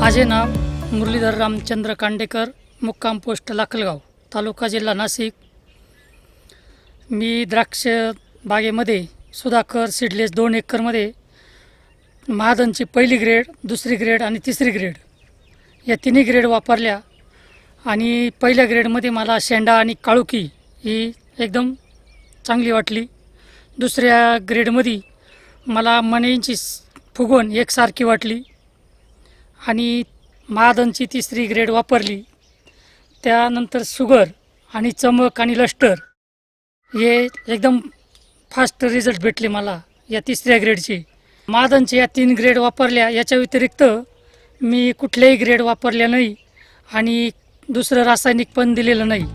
माझे नाव मुरलीधर रामचंद्र कांडेकर, मुक्काम पोस्ट लाखलगाव, तालुका जिल्हा नाशिक। मी द्राक्ष बागेमध्ये सुधाकर सीडलेस 2 एकरमध्ये महादनची पहिली ग्रेड, दुसरी ग्रेड आणि तिसरी ग्रेड या तिन्ही ग्रेड वापरल्या आणि पहिल्या ग्रेडमध्ये मला शेंडा आणि काळुकी ही एकदम चांगली वाटली। दुसऱ्या ग्रेडमध्ये मला मण्यांची फुगवण एकसारखी वाटली आणि महादनची तिसरी ग्रेड वापरली। त्यानंतर शुगर आणि चमक आणि लस्टर हे एकदम फास्ट रिझल्ट भेटले मला या तिसऱ्या ग्रेडचे। महादनचे या 3 ग्रेड वापरल्या, याच्या व्यतिरिक्त मी कुठल्याही ग्रेड वापरल्या नाही आणि दुसरं रासायनिक पण दिलेलं नाही।